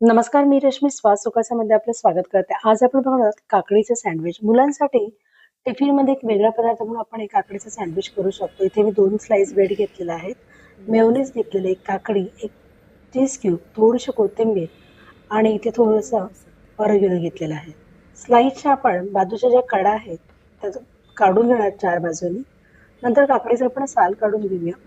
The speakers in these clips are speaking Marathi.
नमस्कार, मी रश्मी स्वाद सुखाच्यामध्ये आपलं स्वागत करते. आज आपण बघणार आहोत काकडीचे सँडविच. मुलांसाठी टिफिनमध्ये एक वेगळा पदार्थ म्हणून आपण एक काकडीचं सँडविच करू शकतो. इथे मी 2 स्लाइस ब्रेड घेतलेला आहे, मेयोनीज घेतलेले, एक काकडी, एक चीज क्यूब, थोडीशी कोथिंबीर आणि इथे थोडंसं ऑरिगॅनो घेतलेलं आहे. स्लाइसच्या आपण बाजूच्या ज्या कडा आहेत त्या काढून घेणार 4 बाजूनी. नंतर काकडीचं आपण साल काढून घेऊया.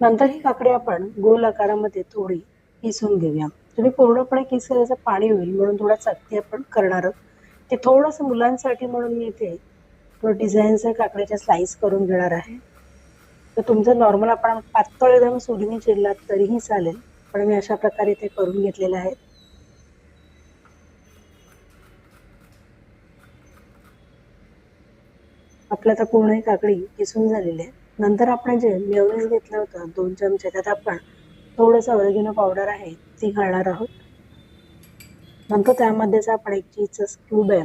नंतर ही काकडी आपण गोल आकारामध्ये थोडी किसून घेऊया. तुम्ही पूर्णपणे किसल्याचं पाणी होईल म्हणून थोडा चकती आपण करणार आहोत. ते थोडंसं मुलांसाठी म्हणून मी इथे थोडं डिझाईनचं काकडीच्या स्लाइस करून घेणार आहे. तर तुमचं नॉर्मल आपण पातळ एकदम सुरीने चिरलात तरीही चालेल, पण मी अशा प्रकारे ते करून घेतलेलं आहे. आपल्या आता पूर्ण काकडी किसून झालेली आहे. नंतर आपण जे मेयोनीज घेतलं होतं 2 चमचे, त्यात आपण थोडंसं ऑरिगॅनो पावडर आहे ती घालणार आहोत. नंतर त्यामध्येच आपण एक चीजचा क्यूब आहे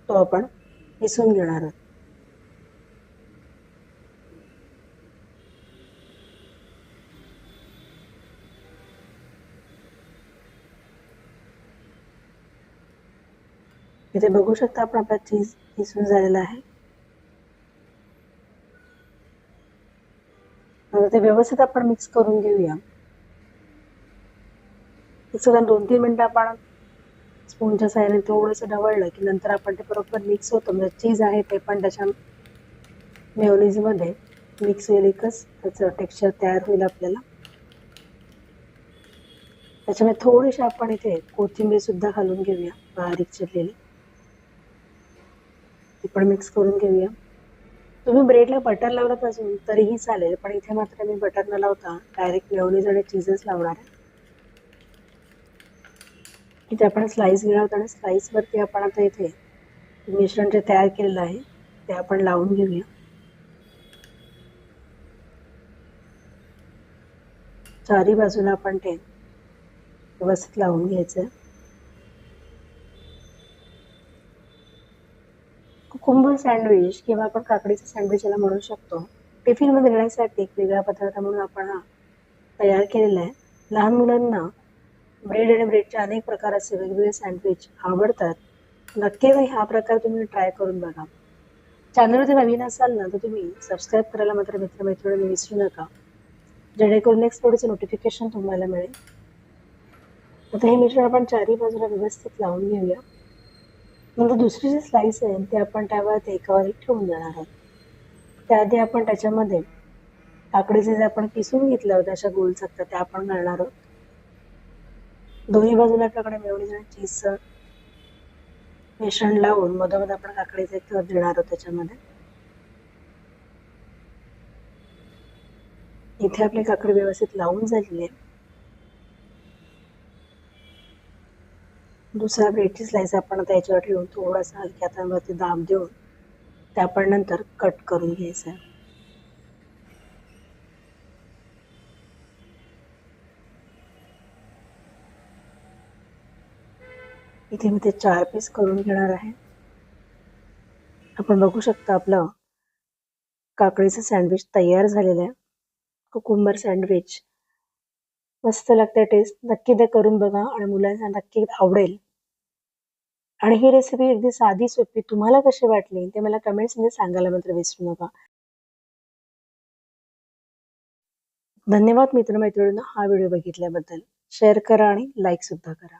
तो आपण किसून घेणार आहोत. इथे बघू शकता आपण आपला चीज किसून झालेला आहे. आता ते व्यवस्थित आपण मिक्स करून घेऊया. सगळं 2-3 मिनिटं आपण स्पूनच्या साहाय्याने थोडंसं ढवळलं की नंतर आपण ते बरोबर मिक्स होतं. म्हणजे चीज आहे ते पण त्याच्या मेयोनीजमध्ये मिक्स होईल, एकच त्याचं टेक्स्चर तयार होईल आपल्याला. त्याच्यामध्ये थोडीशी आपण इथे कोथिंबीर सुद्धा घालून घेऊया, बारीक चिरलेली. ती पण मिक्स करून घेऊया. तुम्ही ब्रेडला बटर लावलं असून तरीही चालेल, पण इथे मात्र मी बटर न लावता डायरेक्ट मेयोनीज आणि चीजच लावणार आहे. इथे आपण स्लाइस घेणार आहोत आणि स्लाइसवरती आपण आता इथे मिश्रण जे तयार केलेलं आहे ते आपण लावून घेऊया. चारी बाजूला आपण ते व्यवस्थित लावून घ्यायचं. कुकुंबर सँडविच किंवा आपण काकडीचं सँडविच याला म्हणू शकतो. टिफिनमध्ये देण्यासाठी एक वेगळा पदार्थ म्हणून आपण हा तयार केलेला आहे. लहान मुलांना ब्रेड आणि ब्रेडचे अनेक प्रकार असे वेगवेगळे सँडविच आवडतात. नक्कीच हा प्रकार तुम्ही ट्राय करून बघा. चॅनलवरती नवीन असाल ना तर तुम्ही सबस्क्राईब करायला मात्र मित्रमैत्रिणींनी विसरू नका, जेणेकरून नेक्स्ट व्हिडिओचं नोटिफिकेशन तुम्हाला मिळेल. आता हे मिश्रण आपण चारही बाजूला व्यवस्थित लावून घेऊया. नंतर दुसरी जी स्लाइस आहे ते आपण त्यावर एकावर एक ठेवून देणार आहोत. त्याआधी आपण त्याच्यामध्ये काकडीचे जे आपण किसून घेतलं होतं अशा गोल चकत्या त्या आपण घालणार आहोत. दोन्ही बाजूला आपल्याकडे मेयोनीज आणि चीजचं मिश्रण लावून मधोमध आपण काकडीचे एक थर देणार आहोत त्याच्यामध्ये. इथे आपली काकडी व्यवस्थित लावून झालेली आहे. दुसरा ब्रेडची स्लाइस आपण आता याच्यावर ठेवून थोडासा हलक्या हातावरती दाब देऊन ते आपण नंतर कट करून घ्यायचं आहे. इथे मी ते 4 पीस करून घेणार आहे. आपण बघू शकता आपलं काकडीचं सँडविच तयार झालेलं आहे. कुकुंबर सँडविच मस्त लागते टेस्ट. नक्की ते करून बघा आणि मुलांना नक्की आवडेल. आणि ही रेसिपी अगदी साधी सोपी तुम्हाला कशी वाटली ते मला कमेंट्समध्ये सांगायला मात्र विसरू नका. धन्यवाद मित्रमैत्रिणींनो हा व्हिडिओ बघितल्याबद्दल. शेअर करा आणि लाईक सुद्धा करा.